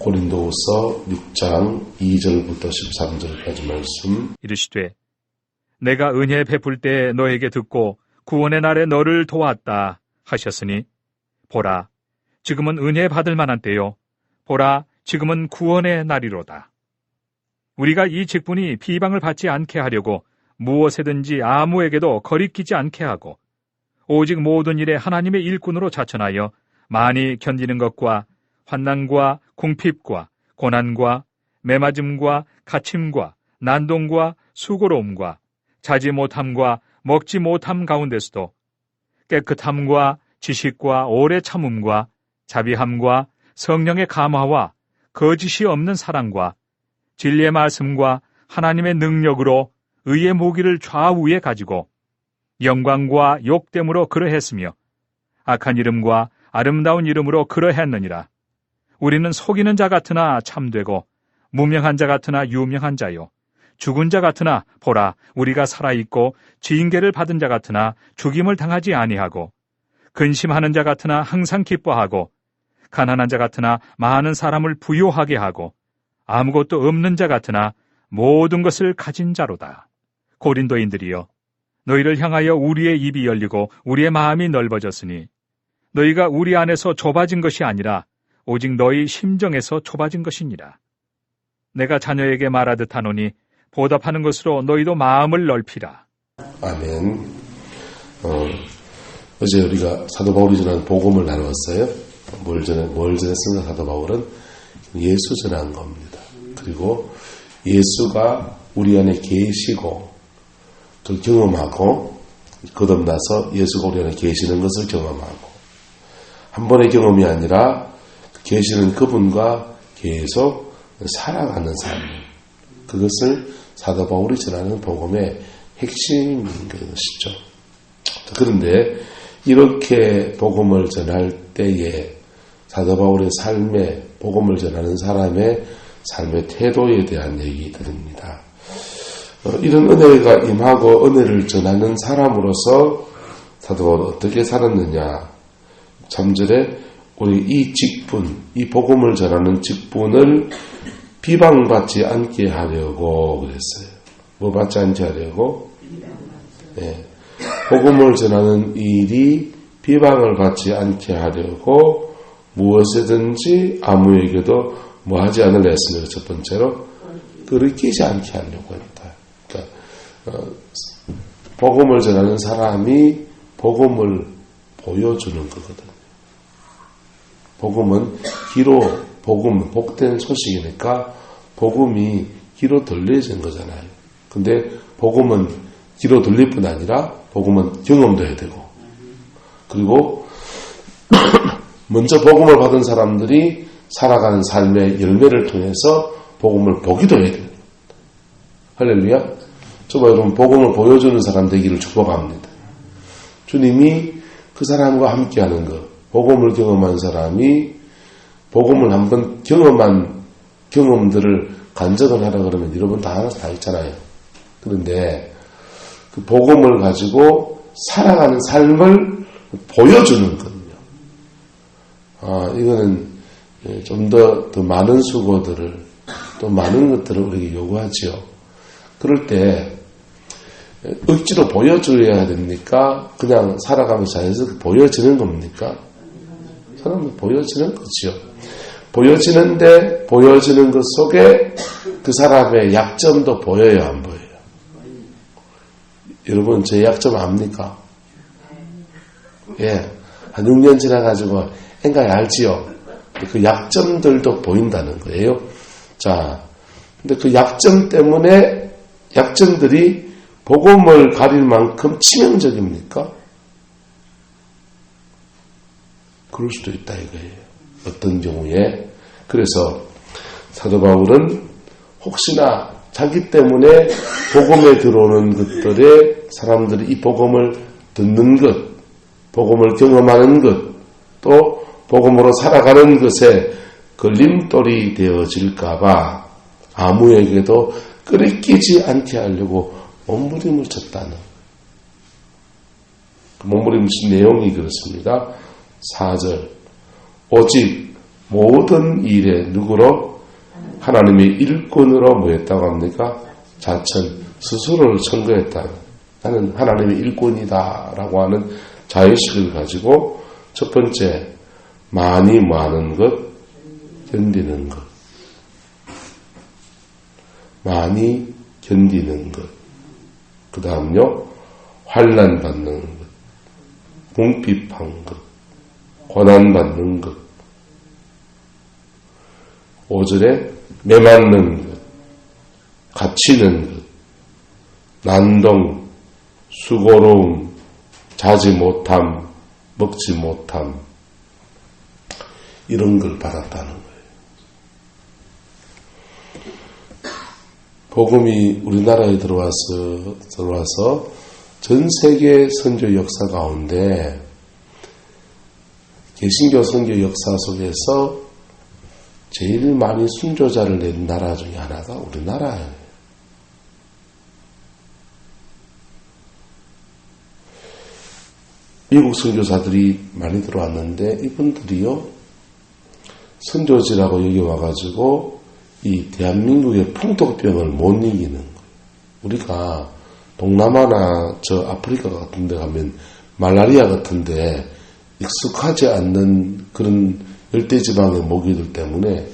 고린도후서 6장 2절부터 13절까지 말씀. 이르시되 내가 은혜 베풀 때 너에게 듣고 구원의 날에 너를 도왔다 하셨으니 보라 지금은 은혜 받을 만한 때요 보라 지금은 구원의 날이로다. 우리가 이 직분이 비방을 받지 않게 하려고 무엇에든지 아무에게도 거리끼지 않게 하고 오직 모든 일에 하나님의 일꾼으로 자천하여 많이 견디는 것과 환난과 궁핍과 고난과 매맞음과 갇힘과 난동과 수고로움과 자지 못함과 먹지 못함 가운데서도 깨끗함과 지식과 오래 참음과 자비함과 성령의 감화와 거짓이 없는 사랑과 진리의 말씀과 하나님의 능력으로 의의 무기를 좌우에 가지고 영광과 욕됨으로 그러했으며 악한 이름과 아름다운 이름으로 그러했느니라. 우리는 속이는 자 같으나 참되고 무명한 자 같으나 유명한 자요 죽은 자 같으나 보라 우리가 살아있고 징계를 받은 자 같으나 죽임을 당하지 아니하고 근심하는 자 같으나 항상 기뻐하고 가난한 자 같으나 많은 사람을 부요하게 하고 아무것도 없는 자 같으나 모든 것을 가진 자로다. 고린도인들이여 너희를 향하여 우리의 입이 열리고 우리의 마음이 넓어졌으니 너희가 우리 안에서 좁아진 것이 아니라 오직 너희 심정에서 좁아진 것이니라. 내가 자녀에게 말하듯 하노니 보답하는 것으로 너희도 마음을 넓히라. 아멘. 어제 우리가 사도 바울이 전한 복음을 나누었어요. 뭘 전했습니까? 사도 바울은 예수 전한 겁니다. 그리고 예수가 우리 안에 계시고 그 경험하고 거듭나서 예수가 우리 안에 계시는 것을 경험하고 한 번의 경험이 아니라 계시는 그분과 계속 살아가는 삶, 그것을 사도 바울이 전하는 복음의 핵심인 것이죠. 그런데 이렇게 복음을 전할 때에 사도 바울의 삶에 복음을 전하는 사람의 삶의 태도에 대한 얘기들입니다. 이런 은혜가 임하고 은혜를 전하는 사람으로서 사도 바울은 어떻게 살았느냐. 3절에 우리 이 직분, 이 복음을 전하는 직분을 비방받지 않게 하려고 그랬어요. 뭐 받지 않게 하려고? 네. 복음을 전하는 일이 비방을 받지 않게 하려고 무엇이든지 아무에게도 뭐 하지 않으려 했습니다. 첫 번째로 거리끼지 않게 하려고 했다. 그러니까 복음을 전하는 사람이 복음을 보여주는 거거든요. 복음은 복음, 복된 소식이니까 복음이 귀로 들려진 거잖아요. 근데 복음은 귀로 들릴 뿐 아니라 복음은 경험도 해야 되고 그리고 먼저 복음을 받은 사람들이 살아가는 삶의 열매를 통해서 복음을 보기도 해야 됩니다. 할렐루야. 저와 여러분 복음을 보여주는 사람 되기를 축복합니다. 주님이 그 사람과 함께하는 것, 복음을 경험한 사람이 복음을 한번 경험한 경험들을 간증을 하라 그러면 여러분 다 하나씩 다 있잖아요. 그런데 그 복음을 가지고 살아가는 삶을 보여주는 거거든요. 이거는 좀 더 많은 수고들을 또 많은 것들을 우리에게 요구하지요. 그럴 때 억지로 보여줘야 됩니까? 그냥 살아가면서 자연스럽게 보여지는 겁니까? 사람은 보여지는 거지요. 보여지는데 보여지는 것 속에 그 사람의 약점도 보여요, 안 보여요? 여러분 제 약점 압니까? 예, 한 6년 지나가지고 en가에 알지요? 그 약점들도 보인다는 거예요. 자, 근데 그 약점 때문에 약점들이 복음을 가릴 만큼 치명적입니까? 그럴 수도 있다 이거예요. 어떤 경우에. 그래서 사도 바울은 혹시나 자기 때문에 복음에 들어오는 것들에 사람들이 이 복음을 듣는 것, 복음을 경험하는 것, 또 복음으로 살아가는 것에 걸림돌이 되어질까봐 아무에게도 끄리끼지 않게 하려고 몸부림을 쳤다는. 그 몸부림 친 내용이 그렇습니다. 4절. 오직 모든 일에 누구로? 하나님의 일꾼으로 뭐 했다고 합니까? 자천, 스스로를 선거했다. 나는 하나님의 일꾼이다 라고 하는 자의식을 가지고 첫 번째, 많이 많은 것, 견디는 것. 많이 견디는 것. 그 다음요, 환난 받는 것, 궁핍한 것, 고난 받는 것. 5절에 매맞는 것, 갇히는 것, 난동, 수고로움, 자지 못함, 먹지 못함, 이런 걸 받았다는 거예요. 복음이 우리나라에 들어와서 전 세계 선교 역사 가운데 개신교 선교 역사 속에서 제일 많이 순교자를 낸 나라 중에 하나가 우리나라예요. 미국 선교사들이 많이 들어왔는데 이분들이요, 선교지라고 여기 와가지고 이 대한민국의 풍토병을 못 이기는 거예요. 우리가 동남아나 저 아프리카 같은 데 가면 말라리아 같은 데 익숙하지 않는 그런 열대지방의 모기들 때문에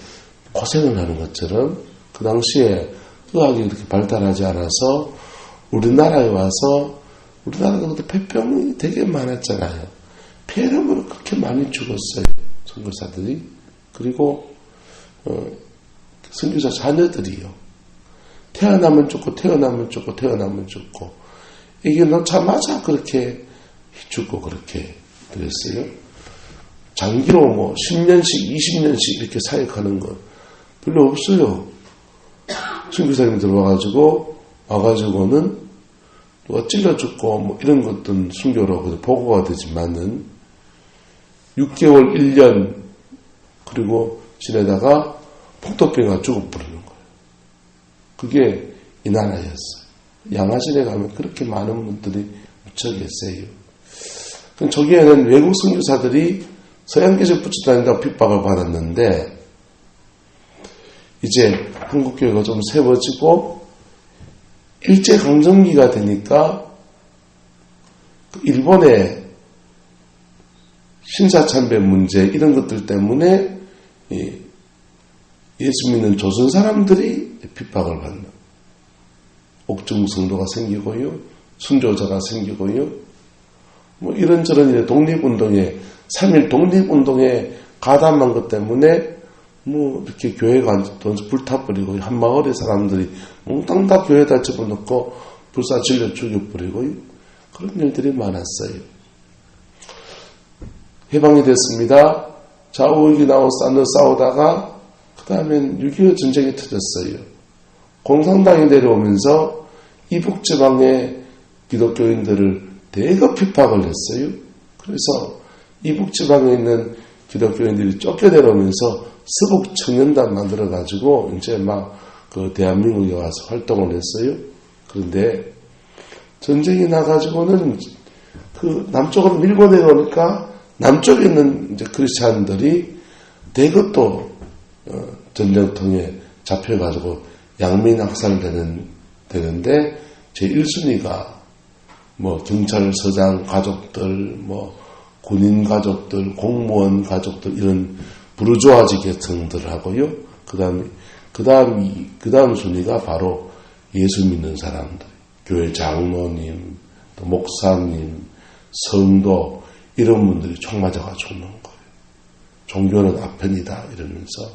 고생을 하는 것처럼 그 당시에 의학이 그렇게 발달하지 않아서 우리나라에 와서 우리나라가 그때 폐병이 되게 많았잖아요. 폐렴으로 그렇게 많이 죽었어요. 선교사들이. 그리고 선교사 자녀들이요. 태어나면 죽고 태어나면 죽고 태어나면 죽고 이게 놓자마자 그렇게 죽고 그렇게 그랬어요. 장기로 뭐 10년씩 20년씩 이렇게 사역하는 거 별로 없어요. 선교사님 와가지고는 누가 찔러 죽고 뭐 이런 것들은 순교로 보고가 되지만은 6개월 1년 그리고 지내다가 풍토병이 죽어버리는 거예요. 그게 이 나라였어요. 양화실에 가면 그렇게 많은 분들이 무척 계세요. 저기에는 외국 선교사들이 서양계적 붙여 다닌다고 핍박을 받았는데 이제 한국교회가 좀 세워지고 일제강점기가 되니까 일본의 신사참배 문제 이런 것들 때문에 예수 믿는 조선 사람들이 핍박을 받는 옥중 성도가 생기고요, 순교자가 생기고요, 뭐 이런저런 독립운동에 3.1 독립운동에 가담한 것 때문에 뭐 이렇게 교회가 불타버리고 한 마을의 사람들이 몽땅 다 교회에다 집어넣고 불사 질러 죽여버리고 그런 일들이 많았어요. 해방이 됐습니다. 좌우익이 싸우다가 그 다음엔 6.25 전쟁이 터졌어요. 공산당이 내려오면서 이북지방의 기독교인들을 대거 핍박을 했어요. 그래서 이북지방에 있는 기독교인들이 쫓겨내려오면서 서북 청년단 만들어가지고 이제 막 그 대한민국에 와서 활동을 했어요. 그런데 전쟁이 나가지고는 그 남쪽으로 밀고 내려오니까 남쪽에 있는 이제 크리스찬들이 대거 또 전쟁통에 잡혀가지고 양민학살되는데 제 1순위가 뭐 경찰서장 가족들, 뭐 군인 가족들, 공무원 가족들 이런 부르주아지 계층들하고요. 그 다음 순위가 바로 예수 믿는 사람들, 교회 장로님, 또 목사님, 성도 이런 분들이 총 맞아가 죽는 거예요. 종교는 아편이다 이러면서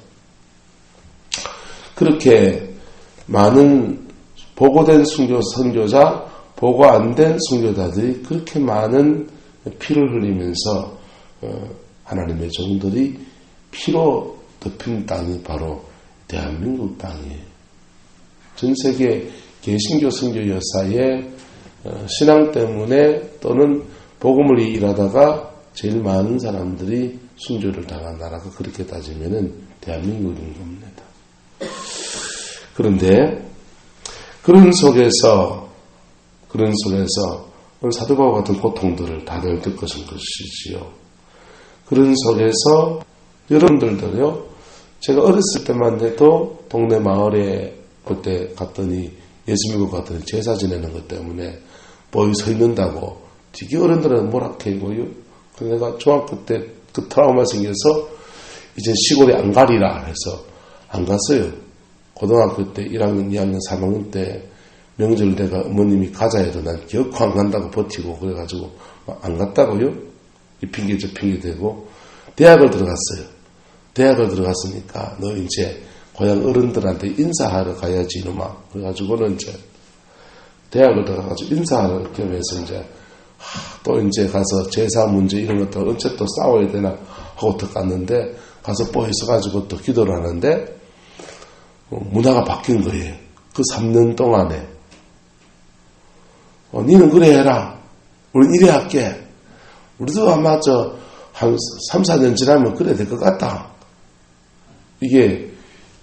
그렇게 많은 보고된 선교자, 보고 안 된 선교자들이 그렇게 많은 피를 흘리면서 하나님의 종들이 피로 덮인 땅이 바로 대한민국 땅이에요. 전 세계 개신교 선교 역사에 신앙 때문에 또는 복음을 일하다가 제일 많은 사람들이 순교를 당한 나라가 그렇게 따지면은 대한민국인 겁니다. 그런데 그런 속에서 사도 바울 같은 고통들을 다들 겪으신 것이지요. 그런 속에서 여러분들도요, 제가 어렸을 때만 해도 동네 마을에 그때 갔더니 예수 믿고 갔더니 제사 지내는 것 때문에 보이 서 있는다고 되게 어른들은 뭐라케고요. 그래서 내가 중학교 때 그 트라우마 생겨서 이제 시골에 안 가리라 해서 안 갔어요. 고등학교 때 1학년, 2학년, 3학년 때 명절 내가 어머님이 가자 해도 난 결코 안 간다고 버티고 그래가지고 안 갔다고요. 이 핑계 저 핑계 대고 대학을 들어갔어요. 대학을 들어갔으니까 너 이제 고향 어른들한테 인사하러 가야지 이놈아. 그래가지고는 이제 대학을 들어가가지고 인사하러 겸해서 이제 또 이제 가서 제사 문제 이런 것들 언제 또 싸워야 되나 하고 또 갔는데 가서 뽀 있어가지고 또 기도를 하는데 문화가 바뀐 거예요. 그 3년 동안에 니는 그래 해라. 우린 이래 할게. 우리도 아마 한 3, 4년 지나면 그래 될 것 같다. 이게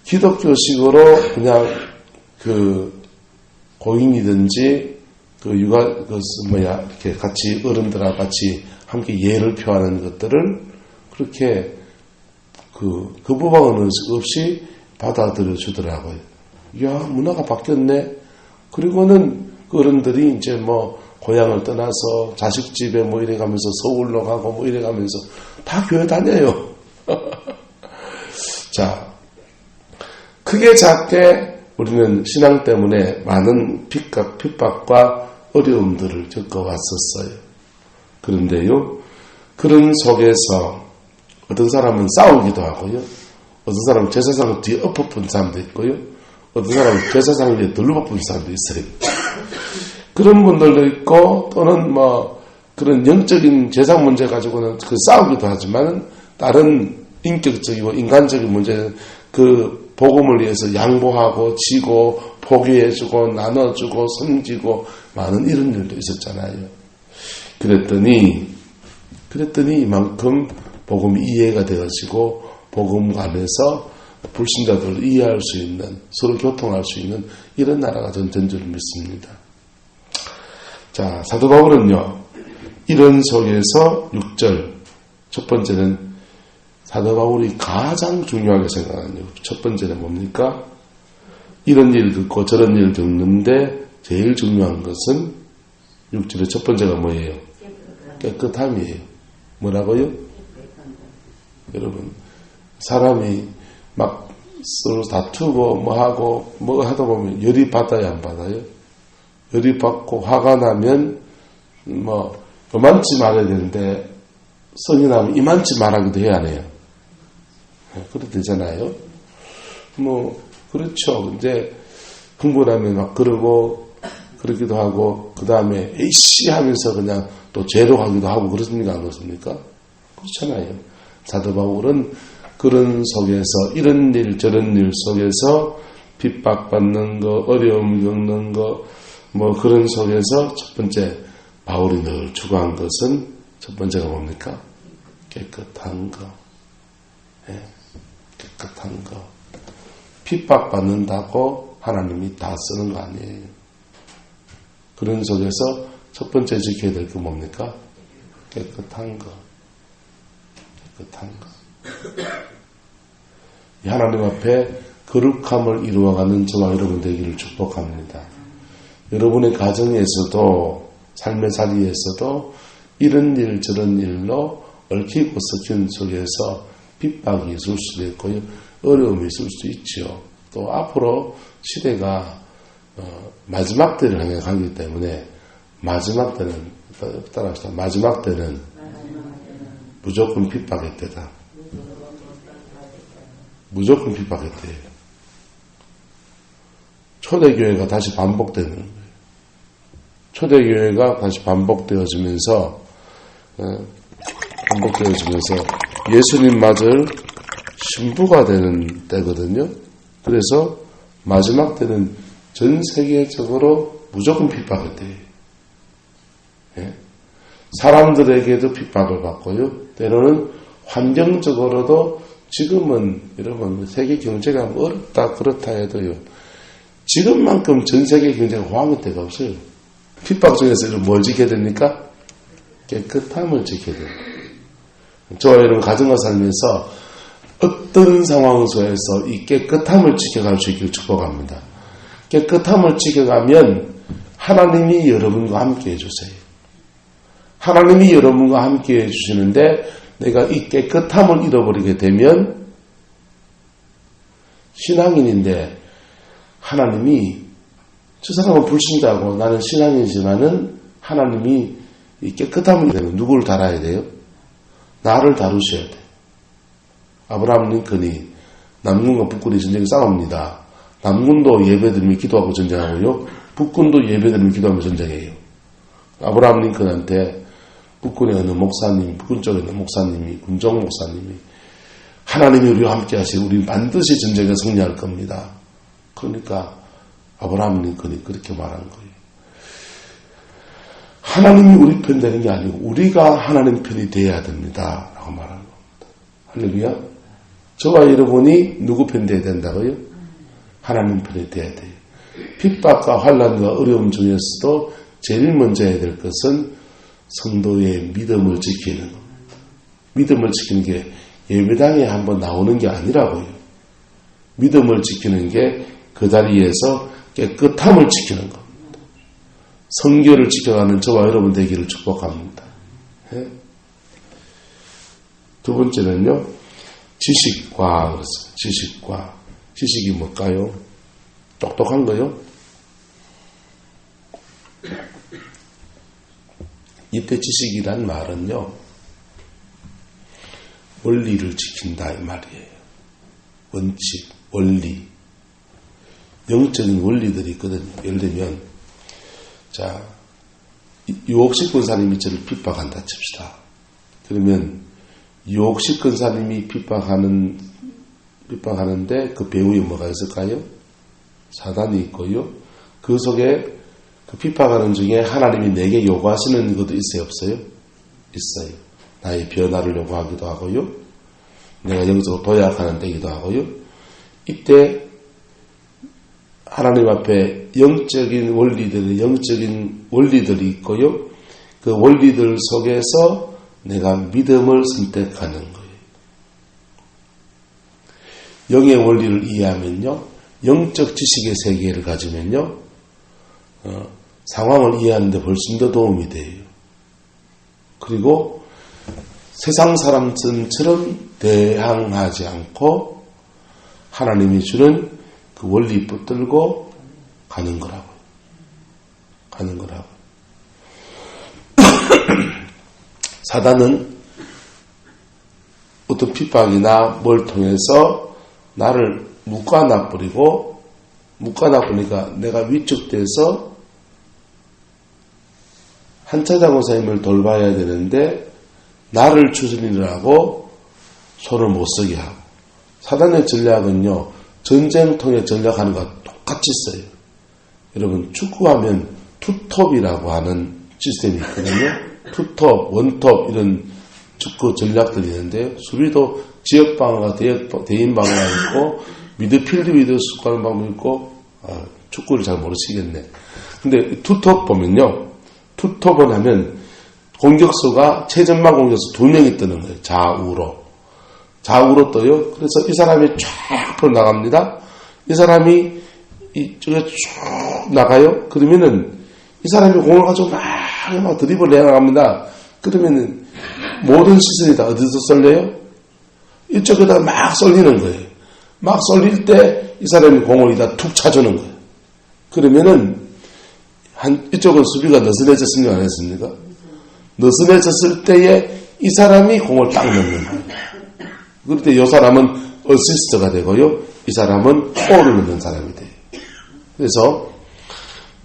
기독교식으로 그냥 그 고인이든지 그 이렇게 같이 어른들하고 같이 함께 예를 표하는 것들을 그렇게 그 부방은 없이 받아들여 주더라고요. 이야, 문화가 바뀌었네. 그리고는 그 어른들이 이제 뭐 고향을 떠나서 자식 집에 뭐 이래 가면서 서울로 가고 뭐 이래 가면서 다 교회 다녀요. 자, 크게 작게 우리는 신앙 때문에 많은 핍박과 어려움들을 겪어왔었어요. 그런데요, 그런 속에서 어떤 사람은 싸우기도 하고요. 어떤 사람은 제사상 뒤에 엎어쁜 사람도 있고요. 어떤 사람은 제사상 위에 둘러엎은 사람도 있어요. 그런 분들도 있고 또는 뭐 그런 영적인 제사 문제 가지고는 그 싸우기도 하지만 다른 인격적이고 인간적인 문제는 그 복음을 위해서 양보하고 지고 포기해주고 나눠주고 섬기고 많은 이런 일도 있었잖아요. 그랬더니 이만큼 복음이 이해가 되어지고 복음 안에서 불신자들을 이해할 수 있는 서로 교통할 수 있는 이런 나라가 전 줄 믿습니다. 자, 사도 바울은요 이런 속에서 6절 첫 번째는 사도 바울이 가장 중요하게 생각하는 첫 번째는 뭡니까? 이런 일 듣고 저런 일 듣는데 제일 중요한 것은 6절의 첫 번째가 뭐예요? 깨끗함이에요. 뭐라고요? 여러분, 사람이 막 서로 다투고 뭐 하고 뭐 하다 보면 열이 받아야 안 받아요? 열이 받고 화가 나면 뭐 요만치 말해야 되는데 성이 나면 이만치 말하기도 해야 해요. 그렇게 되잖아요. 뭐 그렇죠. 이제 흥분하면 막 그러고 그러기도 하고 그 다음에 에이씨 하면서 그냥 또 죄로 가기도 하고 그렇습니까? 안 그렇습니까? 그렇잖아요. 사도 바울은 그런 속에서 이런 일 저런 일 속에서 핍박받는 거 어려움 겪는 거 뭐 그런 속에서 첫 번째 바울이 늘 추구한 것은 첫 번째가 뭡니까? 깨끗한 거. 예, 깨끗한 거. 핍박받는다고 하나님이 다 쓰는 거 아니에요. 그런 속에서 첫 번째 지켜야 될 게 뭡니까? 깨끗한 거. 깨끗한 거. 이 하나님 앞에 거룩함을 이루어가는 저와 여러분 되기를 축복합니다. 여러분의 가정에서도 삶의 자리에서도 이런 일 저런 일로 얽히고 섞인 속에서 핍박이 있을 수도 있고요. 어려움이 있을 수 있죠. 또 앞으로 시대가 마지막 때를 향해 가기 때문에 마지막 때는 따라합시다. 마지막 때는 무조건 핍박의 때다. 무조건 핍박의 때예요. 초대교회가 다시 반복되는 거예요. 초대교회가 다시 반복되어지면서 예수님 맞을 신부가 되는 때거든요. 그래서 마지막 때는 전 세계적으로 무조건 핍박의 때예요. 예? 사람들에게도 핍박을 받고요. 때로는 환경적으로도 지금은 여러분 세계 경제가 어렵다 그렇다 해도요. 지금만큼 전 세계 경제가 호황일 때가 없어요. 핍박 중에서 뭘 지켜야 됩니까? 깨끗함을 지켜야 돼요. 저와 여러분 가정과 살면서 어떤 상황 속에서 이 깨끗함을 지켜갈 수 있기를 축복합니다. 깨끗함을 지켜가면 하나님이 여러분과 함께 해주세요. 하나님이 여러분과 함께 해주시는데 내가 이 깨끗함을 잃어버리게 되면 신앙인인데 하나님이 저 사람은 불신자고 나는 신앙이지만은 하나님이 이 깨끗함을 잃으면 누구를 달아야 돼요? 나를 다루셔야 돼요. 아브라함 링컨이 남군과 북군이 전쟁에 싸웁니다. 남군도 예배드리며 기도하고 전쟁하고요. 북군도 예배드리며 기도하며 전쟁해요. 아브라함 링컨한테 북군에 있는 목사님, 북군 쪽에 있는 목사님이, 군정 목사님이 하나님이 우리와 함께 하시고 우리는 반드시 전쟁에 승리할 겁니다. 그러니까 아브라함 링컨이 그렇게 말한 거예요. 하나님이 우리 편 되는 게 아니고 우리가 하나님 편이 되어야 됩니다. 라고 말한 겁니다. 할렐루야. 저와 여러분이 누구 편 되어야 된다고요? 하나님 편이 되어야 돼요. 핍박과 환난과 어려움 중에서도 제일 먼저 해야 될 것은 성도의 믿음을 지키는 겁니다. 믿음을 지키는 게 예배당에 한번 나오는 게 아니라고요. 믿음을 지키는 게 그 자리에서 깨끗함을 지키는 겁니다. 성결을 지켜가는 저와 여러분 되기를 축복합니다. 네? 두 번째는요. 지식과 그렇습니다. 지식과. 지식이 뭘까요? 똑똑한 거요? 이때 지식이란 말은요. 원리를 지킨다 이 말이에요. 원칙, 원리. 영적인 원리들이 있거든요. 예를 들면 자 유혹식 권사님이 저를 핍박한다 칩시다. 그러면 유혹식 권사님이 핍박하는데 그 배후에 뭐가 있을까요? 사단이 있고요. 그 속에 그 핍박하는 중에 하나님이 내게 요구하시는 것도 있어요? 없어요? 있어요. 나의 변화를 요구하기도 하고요. 내가 영적으로 도약하는 때이기도 하고요. 이때 하나님 앞에 영적인 원리들이 있고요. 그 원리들 속에서 내가 믿음을 선택하는 거예요. 영의 원리를 이해하면요. 영적 지식의 세계를 가지면요. 상황을 이해하는 데 훨씬 더 도움이 돼요. 그리고 세상 사람처럼 대항하지 않고 하나님이 주는 그 원리 붙들고 가는 거라고요. 가는 거라고요. 사단은 어떤 핍박이나 뭘 통해서 나를 묶어놔버리니까 내가 위축돼서 한차장 목사님을 돌봐야 되는데 나를 추진이라고 손을 못 쓰게 하고 사단의 전략은요. 전쟁통에 전략하는 것과 똑같이 써요. 여러분 축구하면 투톱이라고 하는 시스템이 있거든요. 투톱, 원톱 이런 축구 전략들이 있는데요. 수비도 지역방어가 대인방어가 있고 미드필드 위드스 가는 방법이 있고 축구를 잘 모르시겠네. 근데 투톱 보면요. 투톱을 하면 공격수가 최전방 공격수 2명이 뜨는 거예요. 좌우로 떠요. 그래서 이 사람이 쫙 앞으로 나갑니다. 이 사람이 이쪽에 쭉 나가요. 그러면은 이 사람이 공을 가지고 막 드리블을 해나갑니다. 그러면은 모든 시선이 다 어디서 쏠려요? 이쪽에다 막 쏠리는 거예요. 막 쏠릴 때 이 사람이 공을 이다 툭 차주는 거예요. 그러면은 이쪽은 수비가 느슨해졌습니까? 안 했습니까? 느슨해졌을 때에 이 사람이 공을 딱 넣는 거예요. 그럴 때 이 사람은 어시스트가 되고요. 이 사람은 골을 넣는 사람이 돼요. 그래서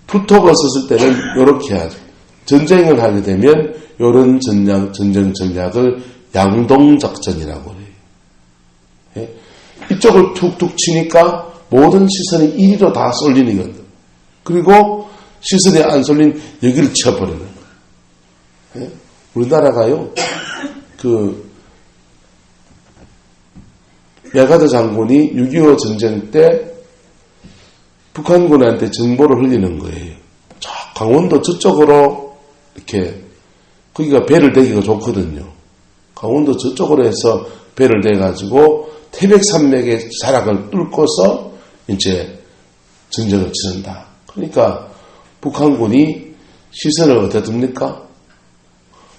투톱을 썼을 때는 이렇게 하죠. 전쟁을 하게 되면 이런 전쟁 전략을 양동작전이라고 해요. 예? 이쪽을 툭툭 치니까 모든 시선이 이리로 다 쏠리는 거예요. 그리고 시선이 안 쏠린 여기를 쳐버리는 거예요. 예? 우리나라가요. 메가더 장군이 6.25 전쟁 때 북한군한테 정보를 흘리는 거예요. 저 강원도 저쪽으로 이렇게 거기가 배를 대기가 좋거든요. 강원도 저쪽으로 해서 배를 대가지고 태백산맥의 자락을 뚫고서 이제 전쟁을 치른다. 그러니까 북한군이 시선을 어디다 둡니까?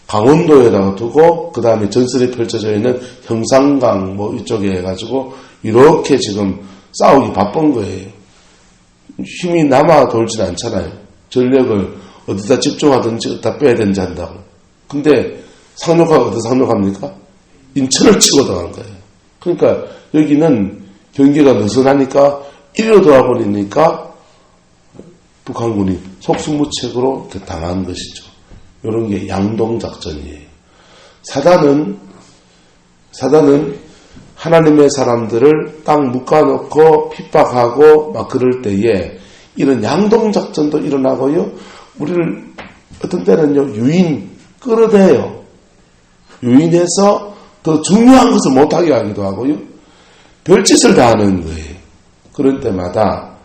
강원도에다가 두고 그 다음에 전선이 펼쳐져 있는 형산강 뭐 이쪽에 해가지고 이렇게 지금 싸우기 바쁜 거예요. 힘이 남아 돌진 않잖아요. 전력을 어디다 집중하든지 어디다 빼야 되는지 한다고. 근데 상륙하고 어디다 상륙합니까? 인천을 치고 들어간 거예요. 그러니까 여기는 경기가 느슨하니까 이리로 돌아버리니까 북한군이 속수무책으로 당한 것이죠. 이런 게 양동작전이에요. 사단은 하나님의 사람들을 딱 묶어놓고 핍박하고 막 그럴 때에 이런 양동작전도 일어나고요. 우리를 어떤 때는요, 끌어대요. 유인해서 더 중요한 것을 못하게 하기도 하고요. 별짓을 다 하는 거예요. 그런 때마다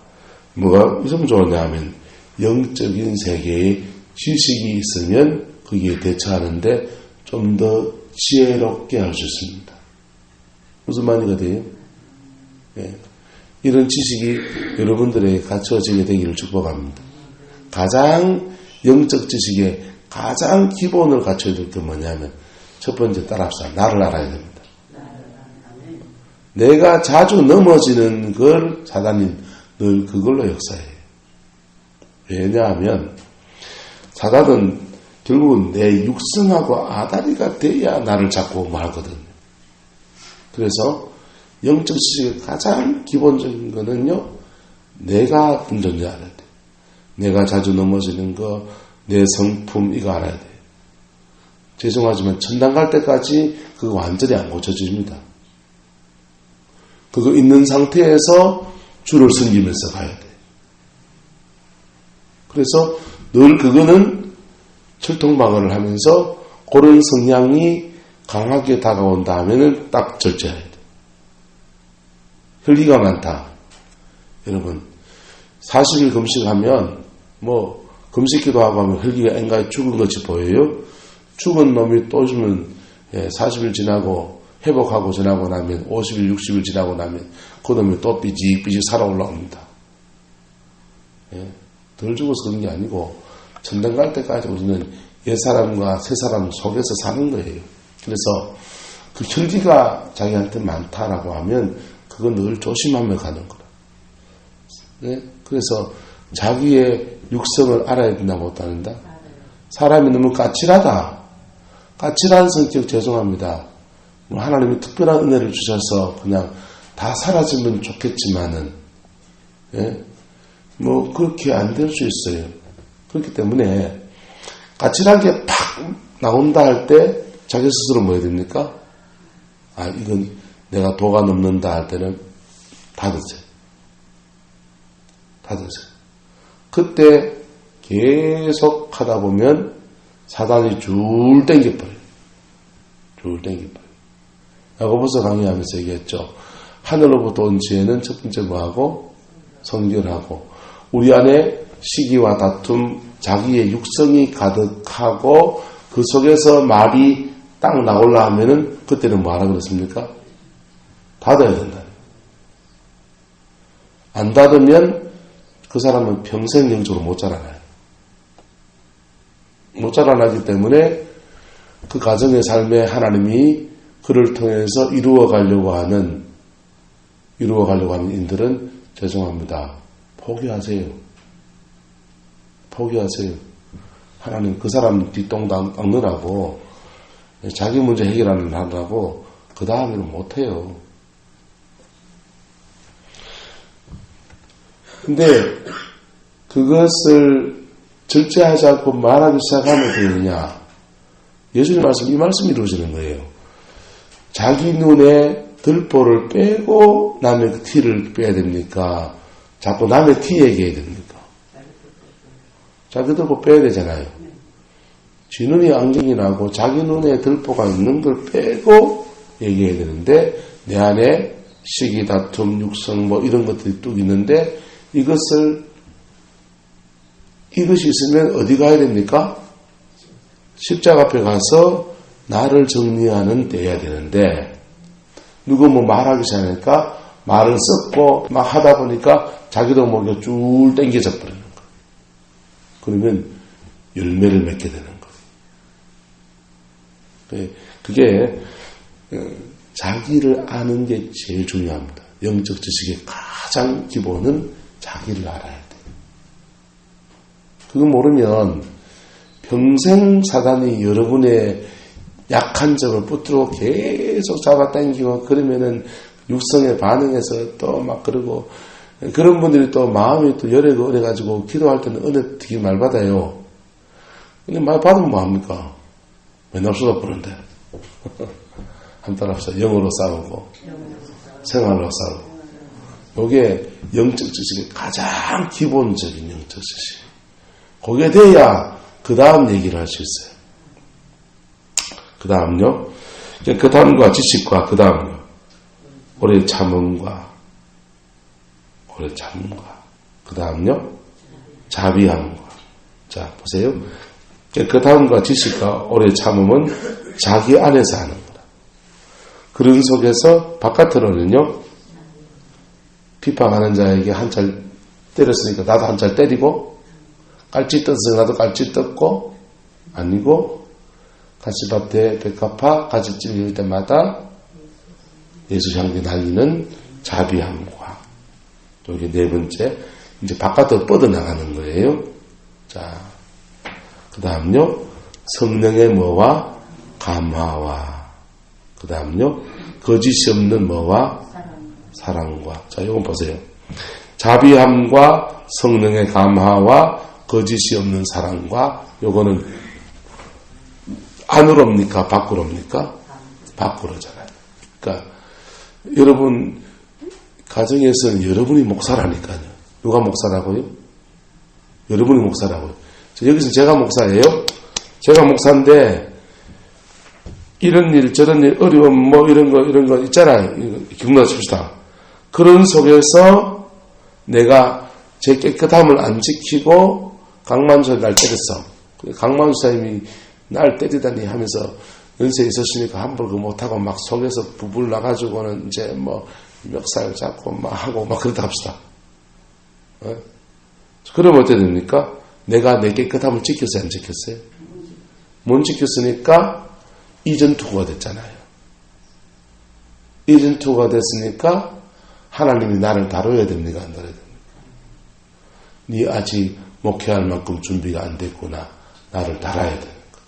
뭐가 좀 좋으냐 하면 영적인 세계에 지식이 있으면 거기에 대처하는데 좀 더 지혜롭게 할 수 있습니다. 무슨 말이가 돼요? 예. 이런 지식이 여러분들에게 갖춰지게 되기를 축복합니다. 가장 영적 지식의 가장 기본을 갖춰야 될 게 뭐냐면 첫 번째 따라합시다. 나를 알아야 됩니다. 내가 자주 넘어지는 걸 사단이 늘 그걸로 역사해요. 왜냐하면 사단은 결국은 내 육성하고 아다리가 돼야 나를 잡고 말거든요. 그래서 영적 지식의 가장 기본적인 거는요, 내가 어떤 존재 알아야 돼. 내가 자주 넘어지는 거, 내 성품 이거 알아야 돼. 죄송하지만 천당 갈 때까지 그거 완전히 안 고쳐집니다. 그거 있는 상태에서 주를 섬기면서 가야 돼. 그래서 늘 그거는 철통방어를 하면서 그런 성향이 강하게 다가온다 하면은 딱 절제해야 돼. 혈기가 많다. 여러분, 40일 금식하면 금식기도 하고 하면 혈기가 앵간히 죽은 것이 보여요? 죽은 놈이 또 오시면 40일 지나고 회복하고 지나고 나면 50일, 60일 지나고 나면 그 놈이 또 삐직삐직 살아 올라옵니다. 덜 죽어서 그런 게 아니고 천당 갈 때까지 우리는 옛사람과 새사람 속에서 사는 거예요. 그래서 그 혈기가 자기한테 많다라고 하면 그건 늘 조심하며 가는 거라. 네? 그래서 자기의 육성을 알아야 된다 못한다. 사람이 너무 까칠하다. 까칠한 성격 죄송합니다. 하나님이 특별한 은혜를 주셔서 그냥 다 사라지면 좋겠지만은 그렇게 안 될 수 있어요. 그렇기 때문에 까칠하게 팍 나온다 할 때 자기 스스로 뭐 해야 됩니까? 이건 내가 도가 넘는다 할 때는 닫으세요. 그때 계속 하다 보면 사단이 줄 땡겨버려요. 야고보서 강의하면서 얘기했죠. 하늘로부터 온 지혜는 첫 번째 뭐하고? 성결하고 우리 안에 시기와 다툼, 자기의 육성이 가득하고 그 속에서 말이 딱 나올라 하면은 그때는 뭐 하라 그랬습니까? 닫아야 된다. 안 닫으면 그 사람은 평생 영적으로 못 자라나요. 못 자라나기 때문에 그 가정의 삶에 하나님이 그를 통해서 이루어가려고 하는 인들은 죄송합니다. 포기하세요. 하나님 그 사람 뒷동 닦느라고 자기 문제 해결하느라고 그 다음에는 못해요. 근데 그것을 절제하지 않고 말하기 시작하면 되느냐? 예수님 말씀, 이 말씀이 이루어지는 거예요. 자기 눈에 들보를 빼고 남의 그 티를 빼야 됩니까? 자꾸 남의 티 얘기해야 됩니까? 자기 들보 빼야 되잖아요. 지 눈이 안경이 나고 자기 눈에 들보가 있는 걸 빼고 얘기해야 되는데 내 안에 시기, 다툼, 육성 이런 것들이 뚝 있는데 이것이 있으면 어디 가야 됩니까? 십자가 앞에 가서 나를 정리하는 데 해야 되는데 누구 뭐 말하기 시작하니까 말을 썩고 막 하다 보니까 자기도 모르게 쭉 땡겨져 버리는 거예요. 그러면 열매를 맺게 되는 거예요. 그게 자기를 아는 게 제일 중요합니다. 영적 지식의 가장 기본은 자기를 알아야 돼요. 그거 모르면 평생 사단이 여러분의 약한 점을 붙들고 계속 잡아당기고 그러면은 육성에 반응해서 또 막 그러고 그런 분들이 또 마음이 또 열애가 어려가지고 기도할 때는 은혜 되게 많이 받아요. 근데 많이 받으면 뭐합니까? 맨날 쏟아부는데 한따라 합시다. 영어로 싸우고 생활로 싸우고 이게 영적 지식의 가장 기본적인 영적 지식. 거기에 돼야 그 다음 얘기를 할 수 있어요. 그 다음요. 그 다음과 지식과 그 다음요. 오래 참음과 그 다음요. 자비함과. 자 보세요. 그 다음과 지식과 오래 참음은 자기 안에서 하는 거다. 그런 속에서 바깥으로는요. 비판하는 자에게 한 찰 때렸으니까 나도 한 찰 때리고 깔찌 떴으니까 나도 깔찌 떴고 아니고 가시밭에 백합화 가지찜 열 때마다 예수 향기 날리는 자비함과 여기 네 번째 이제 바깥으로 뻗어나가는 거예요. 자, 그 다음요 성령의 뭐와 감화와 그 다음요 거짓이 없는 뭐와 사랑과. 자, 이건 보세요. 자비함과 성령의 감화와 거짓이 없는 사랑과 요거는 안으로 옵니까? 밖으로 옵니까? 밖으로잖아요. 그러니까 여러분 가정에서는 여러분이 목사라니까요. 누가 목사라고요? 여러분이 목사라고요. 여기서 제가 목사예요. 제가 목사인데 이런 일 저런 일 어려움 뭐 이런 거 있잖아요. 경로칩시다. 그런 속에서 내가 제 깨끗함을 안 지키고 강만수가 날 때렸어. 강만수 사님이 날 때리다니 하면서 연세 있었으니까 함부로 그 못하고 막 속에서 부불 나가지고는 이제 뭐 멱살 잡고 막 하고 막 그렇다 합시다. 그러면 어떻게 됩니까? 내가 내 깨끗함을 지켰어요? 안 지켰어요? 못 지켰으니까 이전투구가 됐잖아요. 이전투구가 됐으니까 하나님이 나를 다뤄야 됩니까? 안 다뤄야 됩니까? 네 아직 목회할 만큼 준비가 안 됐구나. 나를 달아야 되는 거.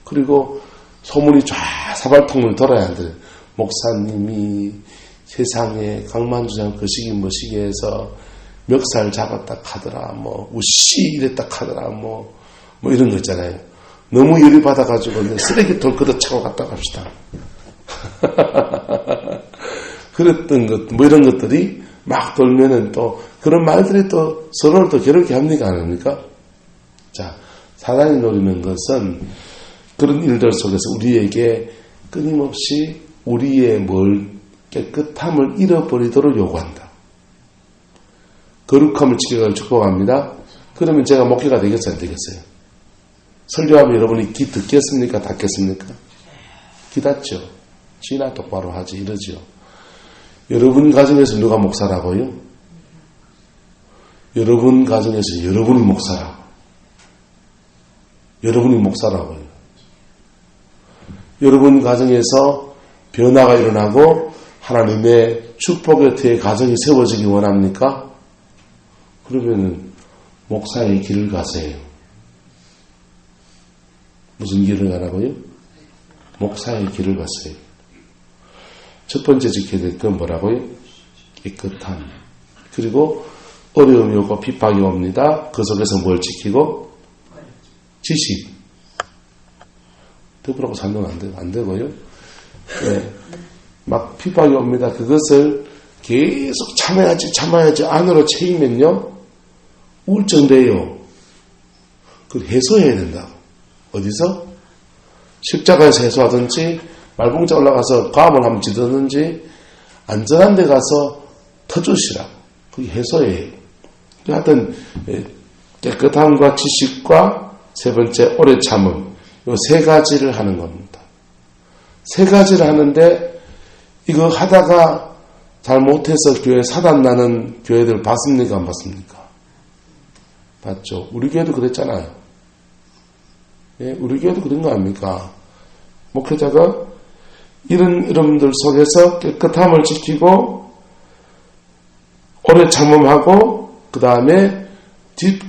그리고 소문이 좌사발통을 돌아야 안 돼. 목사님이 세상에 강만주장 그 시기 뭐 시기에서 멱살 잡았다 하더라. 뭐 우씨 이랬다 하더라. 뭐 이런 거 있잖아요. 너무 열이 받아가지고 쓰레기통 걷어차고 갔다 갑시다. 그랬던 것, 뭐 이런 것들이 막 돌면은 또 그런 말들이 또 서로를 또 괴롭게 합니까? 안 합니까? 자, 사단이 노리는 것은 그런 일들 속에서 우리에게 끊임없이 우리의 깨끗함을 잃어버리도록 요구한다. 거룩함을 지켜가지고 축복합니다. 그러면 제가 목회가 되겠어요? 안 되겠어요? 설교하면 여러분이 귀 듣겠습니까? 닫겠습니까? 귀 닫죠. 지나 똑바로 하지 이러죠. 여러분 가정에서 누가 목사라고요? 여러분 가정에서 여러분이 목사라고. 여러분이 목사라고요. 여러분 가정에서 변화가 일어나고 하나님의 축복의 터에 가정이 세워지기 원합니까? 그러면 목사의 길을 가세요. 무슨 길을 가라고요? 목사의 길을 가세요. 첫 번째 지켜야 될 건 뭐라고요? 깨끗함. 그리고 어려움이 오고 핍박이 옵니다. 그 속에서 뭘 지키고? 지식. 더불어고 살면 안 되고요. 네. 막 핍박이 옵니다. 그것을 계속 참아야지 안으로 채이면요. 우울증돼요. 그걸 해소해야 된다고. 어디서? 십자가에서 해소하든지 말봉자 올라가서 과음을 한번 지르든지 안전한 데 가서 터주시라고. 그게 해소예요. 하여튼 깨끗함과 지식과 세 번째 오래 참음 이 세 가지를 하는 겁니다. 세 가지를 하는데 이거 하다가 잘못해서 교회 사단 나는 교회들 봤습니까? 안 봤습니까? 봤죠. 우리 교회도 그랬잖아요. 예, 우리 교회도 그런 거 아닙니까? 목회자가 이런 여러분들 속에서 깨끗함을 지키고 오래 참음하고 그 다음에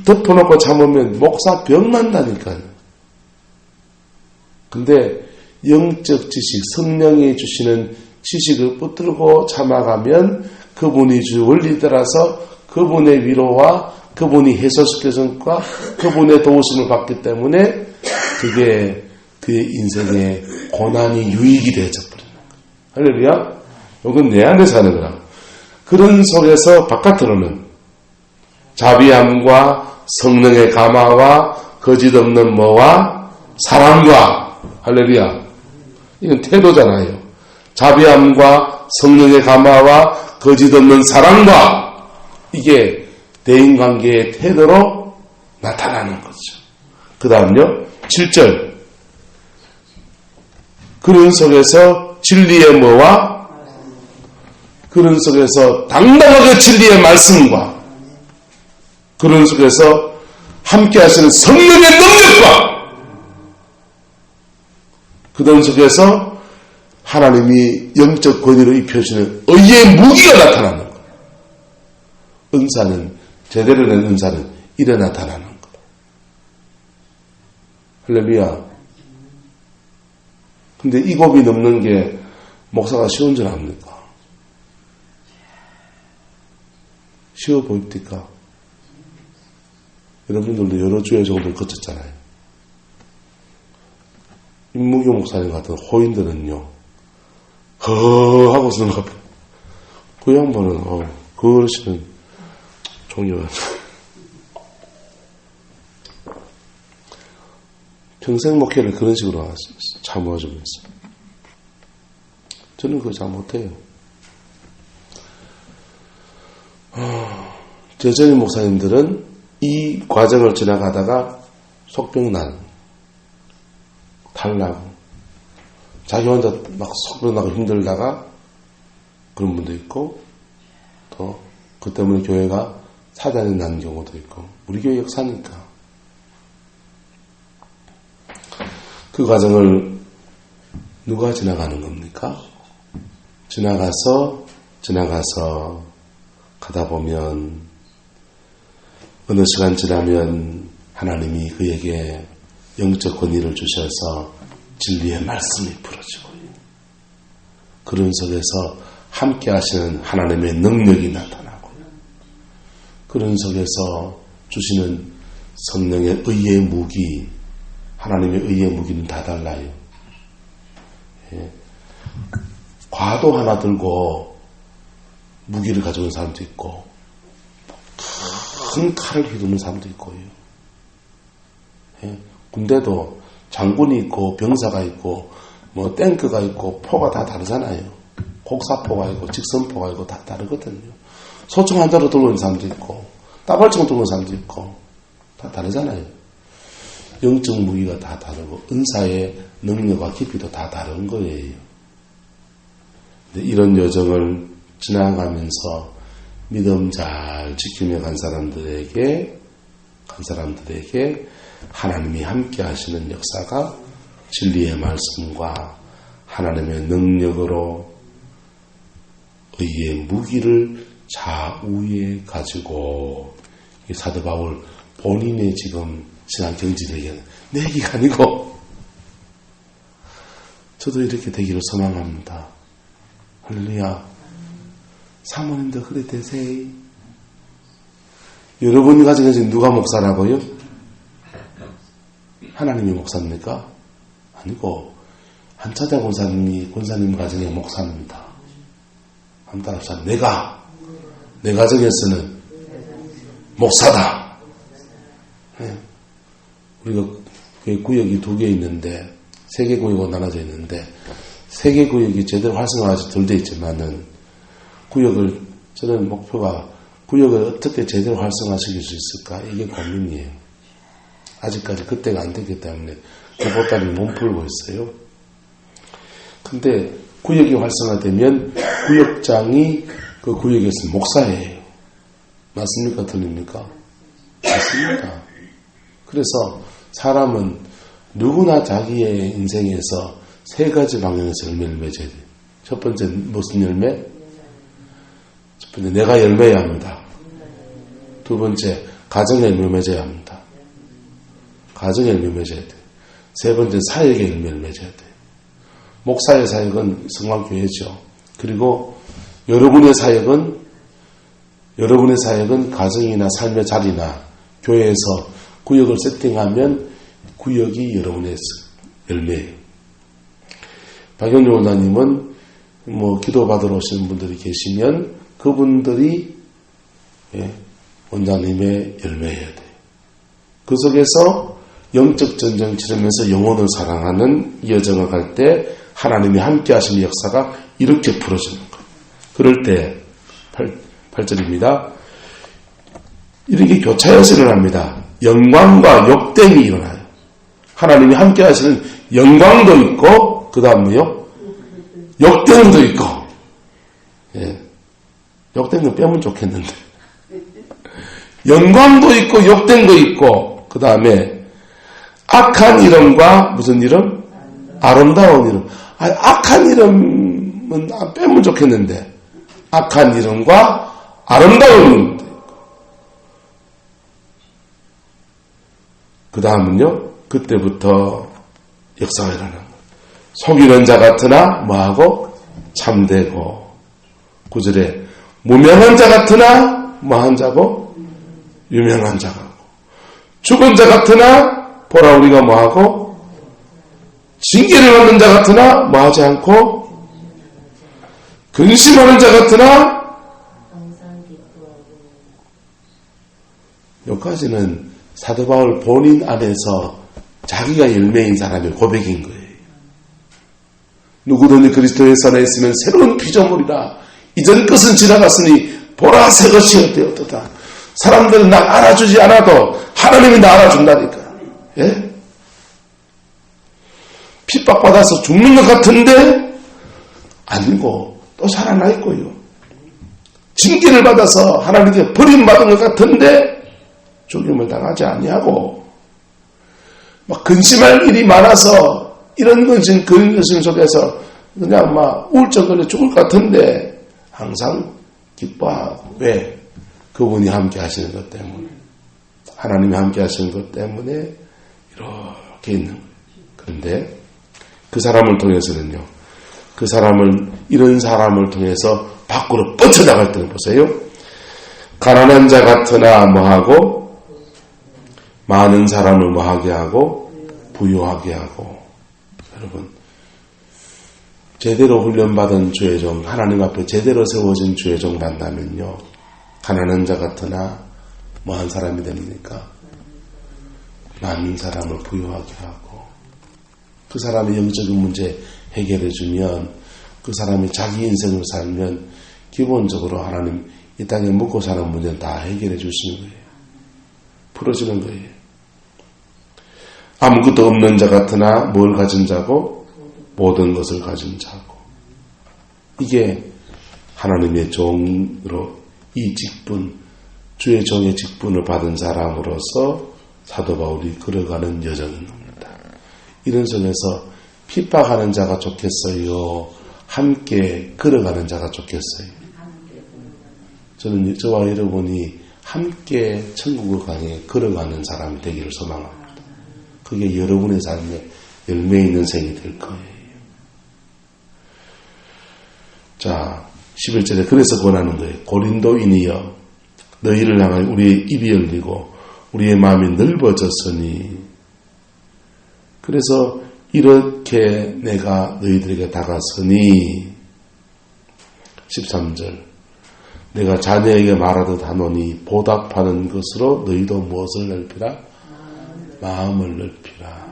덮어놓고 참으면 목사 병 난다니까요. 근데 영적 지식, 성령이 주시는 지식을 붙들고 참아가면 그분이 주 원리 따라서 그분의 위로와 그분이 해소시켜준과 그분의 도우심을 받기 때문에 그게 그의 인생의 고난이 유익이 되어져 버리는 거예요. 할렐루야? 이건 내 안에서 하는 거라. 그런 속에서 바깥으로는 자비함과 성령의 감화와 거짓 없는 뭐와 사랑과 할렐루야. 이건 태도잖아요. 자비함과 성령의 감화와 거짓 없는 사랑과 이게 대인관계의 태도로 나타나는 거죠. 그 다음요 7절 그런 속에서 진리의 뭐와 그런 속에서 당당하게 진리의 말씀과 그런 속에서 함께 하시는 성령의 능력과 그런 속에서 하나님이 영적 권위로 입혀주시는 의의 무기가 나타나는 거예요. 은사는 제대로 된 은사는 이래 나타나는 거예요. 할렐루야. 근데 이 곱이 넘는 게 목사가 쉬운 줄 압니까? 쉬워 보입니까? 여러분들도 여러 주의 정도를 거쳤잖아요. 임무교 목사님 같은 호인들은요, 허 하고 쓰는 것 같아요. 그 양반은, 그 어르신은 종이가 평생 목회를 그런 식으로 참아주고 있어요. 저는 그거 잘 못해요. 제전임 목사님들은 이 과정을 지나가다가 속병난, 탈나고, 자기 혼자 막 속병나고 힘들다가 그런 분도 있고, 또 그 때문에 교회가 사단이 난 경우도 있고, 우리 교회 역사니까. 그 과정을 누가 지나가는 겁니까? 지나가서 가다 보면 어느 시간 지나면 하나님이 그에게 영적 권위를 주셔서 진리의 말씀이 풀어지고요. 그런 속에서 함께 하시는 하나님의 능력이 나타나고요. 그런 속에서 주시는 성령의 의의 무기, 하나님의 의의 무기는 다 달라요. 예. 과도 하나 들고 무기를 가져온 사람도 있고 큰 칼을 휘두르는 사람도 있고요. 예. 군대도 장군이 있고 병사가 있고 뭐 탱크가 있고 포가 다 다르잖아요. 곡사포가 있고 직선포가 있고 다 다르거든요. 소총 한 자루 들고 있는 사람도 있고 따발총 들고 있는 사람도 있고 다 다르잖아요. 영적 무기가 다 다르고 은사의 능력과 깊이도 다 다른 거예요. 근데 이런 여정을 지나가면서 믿음 잘 지키며 간 사람들에게 하나님이 함께 하시는 역사가 진리의 말씀과 하나님의 능력으로 의의 무기를 좌우에 가지고 사도 바울 본인의 지금 신앙 경지를 얘기하는 내 얘기가 아니고 저도 이렇게 되기를 소망합니다. 할렐루야. 사모님도 그래 되세요. 여러분이 가지고 계신 누가 목사라고요? 하나님이 목사입니까? 아니고 한차장 권사님 가정의 목사입니다. 한따라 합시다. 내 가정에서는 목사다. 네. 우리가 구역이 2개 있는데 3개 구역으로 나눠져 있는데 3개 구역이 제대로 활성화가 덜 돼 있지만은 구역을 저는 목표가 구역을 어떻게 제대로 활성화시킬 수 있을까 이게 고민이에요. 아직까지 그때가 안 됐기 때문에 그보다는 몸 풀고 있어요. 근데 구역이 활성화되면 구역장이 그 구역에서 목사예요. 맞습니까? 틀립니까? 맞습니다. 그래서 사람은 누구나 자기의 인생에서 세 가지 방향에서 열매를 맺어야 돼요. 첫 번째 무슨 열매? 첫 번째 내가 열매해야 합니다. 두 번째 가정의 열매 맺어야 합니다. 가정의 열매 맺어야 돼요. 세 번째 사역의 열매를 맺어야 돼요. 목사의 사역은 성황교회죠. 그리고 여러분의 사역은 가정이나 삶의 자리나 교회에서 구역을 세팅하면 구역이 여러분의 열매예요. 박영주 원장님은 기도받으러 오시는 분들이 계시면 그분들이 원장님의 열매여야 돼요. 그 속에서 영적 전쟁을 치르면서 영혼을 사랑하는 이 여정을 갈 때 하나님이 함께 하시는 역사가 이렇게 풀어지는 거예요. 그럴 때 8절입니다. 이렇게 교차연습을 합니다. 영광과 역됨이 일어나요. 하나님이 함께 하시는 영광도 있고 그 다음 뭐요? 역됨도 있고. 역됨도 빼면 좋겠는데. 영광도 있고 역됨도 있고 그 다음에 악한 이름과 무슨 이름? 아름다운 이름. 악한 이름은 빼면 좋겠는데 악한 이름과 아름다운 이름도 있고 그 다음은요 그때부터 역사가 일어나는 거예요. 속이는 자 같으나 뭐하고? 참되고 9절에 무명한 자 같으나 뭐한 자고? 유명한 자고 죽은 자 같으나 보라 우리가 뭐하고? 징계를 받는 자 같으나 뭐하지 않고? 근심하는 자 같으나 여기까지는 사도 바울 본인 안에서 자기가 열매인 사람의 고백인 거예요. 누구든지 그리스도에서 안에 있으면 새로운 피조물이라 이전 것은 지나갔으니 보라 새 것이 되었도다. 사람들은 날 알아주지 않아도 하나님이 나 알아준다니까. 예? 핍박받아서 죽는 것 같은데 아니고 또 살아나 있고요. 징계를 받아서 하나님께 버림받은 것 같은데 죽임을 당하지 아니하고 막 근심할 일이 많아서 이런 근심 속에서 그냥 막 우울증 걸려 죽을 것 같은데 항상 기뻐하고 왜? 그분이 함께 하시는 것 때문에 하나님이 함께 하시는 것 때문에 이렇게 있는 거예요. 그런데 그 사람을 통해서는요. 이런 사람을 통해서 밖으로 뻗쳐나갈 때는 보세요. 가난한 자 같으나 뭐하고 많은 사람을 뭐하게 하고 부유하게 하고 여러분 제대로 훈련받은 주의종 하나님 앞에 제대로 세워진 주의종 만나면요. 가난한 자 같으나 뭐한 사람이 됩니까? 많은 사람을 부유하게 하고 그 사람의 영적인 문제 해결해주면 그 사람이 자기 인생을 살면 기본적으로 하나님 이 땅에 먹고 사는 문제는 다 해결해 주시는 거예요. 풀어주는 거예요. 아무것도 없는 자 같으나 뭘 가진 자고? 모든 것을 가진 자고. 이게 하나님의 종으로 이 직분, 주의 종의 직분을 받은 사람으로서 사도 바울이 걸어가는 여정인 겁니다. 이런 속에서 핍박하는 자가 좋겠어요? 함께 걸어가는 자가 좋겠어요? 저는 저와 여러분이 함께 천국을 향해 걸어가는 사람이 되기를 소망합니다. 그게 여러분의 삶에 열매 있는 생이 될 거예요. 자, 11절에 그래서 권하는 거예요. 고린도인이여 너희를 향하여 우리의 입이 열리고 우리의 마음이 넓어졌으니 그래서 이렇게 내가 너희들에게 다가서니 13절 내가 자녀에게 말하듯 하노니 보답하는 것으로 너희도 무엇을 넓히라? 마음을 넓히라.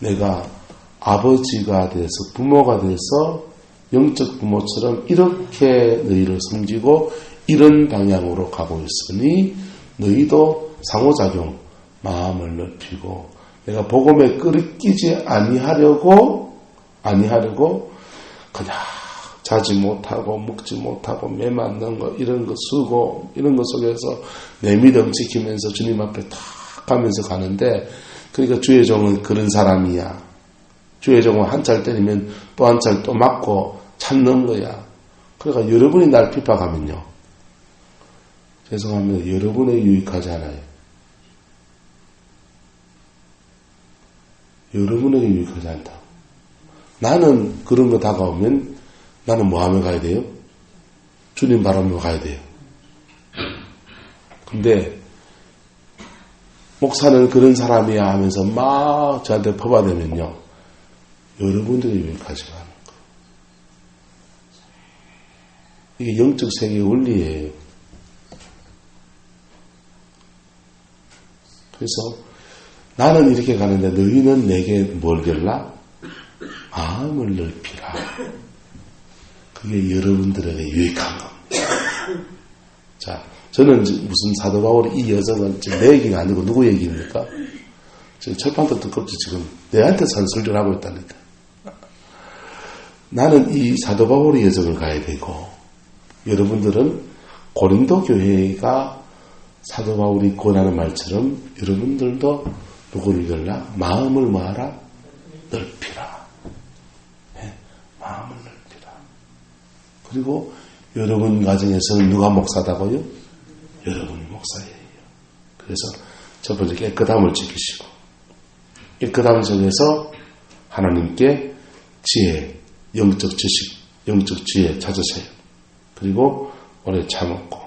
내가 아버지가 돼서 부모가 돼서 영적 부모처럼 이렇게 너희를 섬기고 이런 방향으로 가고 있으니 너희도 상호작용 마음을 넓히고 내가 복음에 끓이지 아니하려고 그냥 자지 못하고 먹지 못하고 매 맞는 거 이런 거 쓰고 이런 거 속에서 내 믿음 지키면서 주님 앞에 탁 가면서 가는데, 그러니까 주의 종은 그런 사람이야. 주의 종은 한 찰 때리면 또 한 찰 또 맞고 참는 거야. 그러니까 여러분이 날 핍박하면요, 죄송합니다, 여러분에 유익하지 않아요. 여러분에게 유익하지 않다. 나는 그런 거 다가오면 나는 뭐 하며 가야 돼요? 주님 바라보며 가야 돼요. 근데 목사는 그런 사람이야 하면서 막 저한테 퍼바되면요, 여러분들이 유익하지가 않은 거예요. 이게 영적 세계의 원리예요. 그래서 나는 이렇게 가는데 너희는 내게 뭘 결라? 마음을 넓히라. 그게 여러분들에게 유익한 겁니다. 자, 저는 무슨 사도 바울이 이 여성은 지금 내 얘기가 아니고 누구 얘기입니까? 지금 철판도 두껍지 지금 내한테 산술을 하고 있다니까. 나는 이 사도 바울의 여정을 가야 되고, 여러분들은 고린도 교회가 사도 바울이 권하는 말처럼 여러분들도 누구를 열라? 마음을 뭐하라? 넓히라. 네? 마음을 넓히라. 그리고 여러분 가정에서는 누가 목사다고요? 여러분이 목사예요. 그래서 첫 번째 깨끗함을 지키시고, 깨끗함 속에서 하나님께 지혜, 영적 지식, 영적 지혜 찾으세요. 그리고 오래 참았고,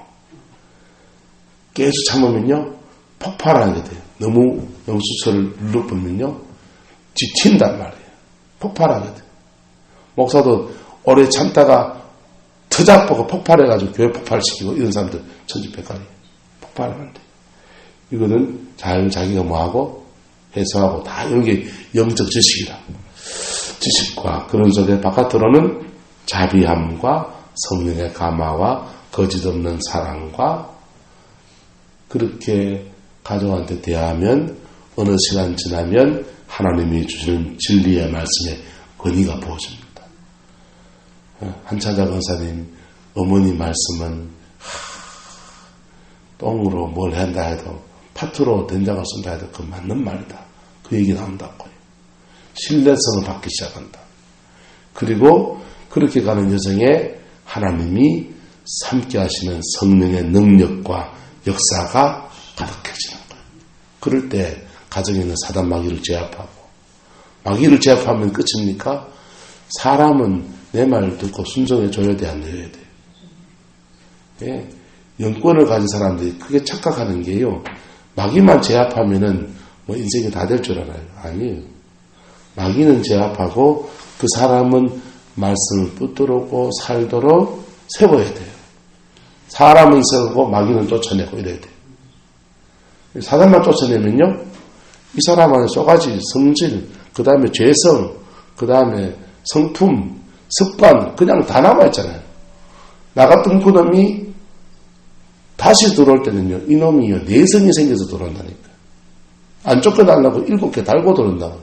계속 참으면요 폭발하게 돼요. 너무 수철을 눌러보면요 지친단 말이에요. 폭발하게 돼요. 목사도 오래 참다가 터잡보고 폭발해가지고 교회 폭발시키고 이런 사람들 천지백관이에요. 폭발하면 돼요. 이거는 자기가 뭐하고 해석하고 다 이런 게 영적 지식이라. 지식과 그런 속에 바깥으로는 자비함과 성령의 감화와 거짓없는 사랑과, 그렇게 가족한테 대하면 어느 시간 지나면 하나님이 주시는 진리의 말씀에 권위가 부어집니다. 한차자 권사님 어머니 말씀은 똥으로 뭘 한다 해도 파트로 된장을 쓴다 해도 그 맞는 말이다. 그 얘기 나온다고요. 신뢰성을 받기 시작한다. 그리고 그렇게 가는 여정에 하나님이 함께 하시는 성령의 능력과 역사가 가득해지는 거예요. 그럴 때 가정에 있는 사단 마귀를 제압하고, 마귀를 제압하면 끝입니까? 사람은 내 말 듣고 순종해 줘야 돼, 안 해야 돼? 예, 영권을 가진 사람들이 크게 착각하는 게요, 마귀만 제압하면은 뭐 인생이 다 될 줄 알아요. 아니에요. 마귀는 제압하고 그 사람은 말씀을 붙들고 살도록 세워야 돼요. 사람은 세우고 마귀는 쫓아내고 이래야 돼요. 사단만 쫓아내면요, 이 사람 안에 쏘가지, 성질, 그 다음에 죄성, 그 다음에 성품, 습관, 그냥 다 남아있잖아요. 나 같은 그놈이 다시 들어올 때는요, 이놈이요, 내성이 생겨서 들어온다니까. 안 쫓겨나려고 7개 달고 들어온다고.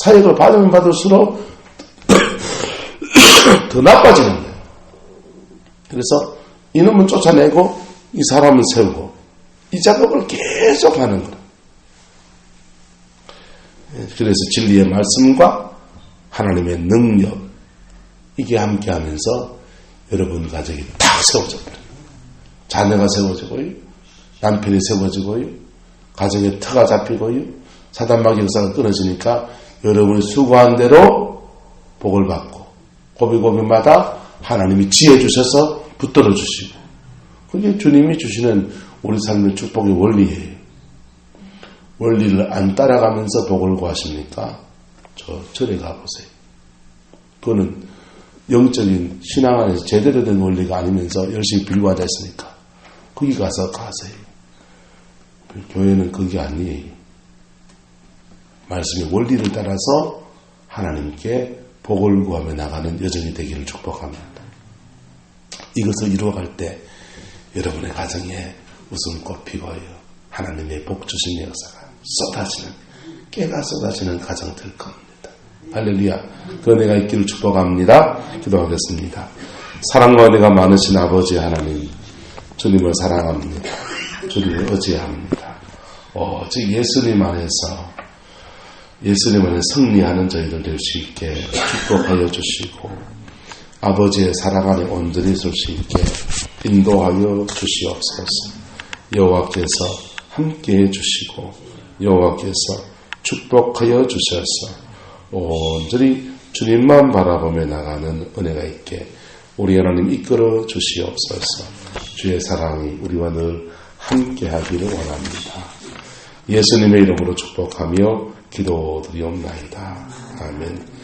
사역을 받으면 받을수록 더 나빠지는 거예요. 그래서 이놈은 쫓아내고 이 사람은 세우고 이 작업을 계속 하는 거예요. 그래서 진리의 말씀과 하나님의 능력, 이게 함께 하면서 여러분 가정이 다 세워져 버려요. 자녀가 세워지고요, 남편이 세워지고요, 가정에 터가 잡히고요, 사단마귀 역사가 끊어지니까 여러분이 수고한 대로 복을 받고 고비고비마다 하나님이 지혜 주셔서 붙들어 주시고, 그게 주님이 주시는 우리 삶의 축복의 원리예요. 원리를 안 따라가면서 복을 구하십니까? 저 절에 가보세요. 그거는 영적인 신앙 안에서 제대로 된 원리가 아니면서 열심히 빌고 앉아있으니까 거기 가서 가세요. 교회는 그게 아니에요. 말씀의 원리를 따라서 하나님께 복을 구하며 나가는 여정이 되기를 축복합니다. 이것을 이루어갈 때 여러분의 가정에 웃음꽃 피고요, 하나님의 복 주심의 역사가 쏟아지는, 깨가 쏟아지는 가정 될 겁니다. 할렐루야. 그 은혜가 있기를 축복합니다. 기도하겠습니다. 사랑과 은혜가 많으신 아버지 하나님, 주님을 사랑합니다. 주님을 의지합니다. 오직 예수님 안에서 승리하는 저희들 될 수 있게 축복하여 주시고, 아버지의 사랑 안에 온전히 설 수 있게 인도하여 주시옵소서. 여호와께서 함께해 주시고 여호와께서 축복하여 주셔서 온전히 주님만 바라보며 나가는 은혜가 있게 우리 하나님 이끌어 주시옵소서. 주의 사랑이 우리와 늘 함께하기를 원합니다. 예수님의 이름으로 축복하며 기도드리옵나이다. 아멘.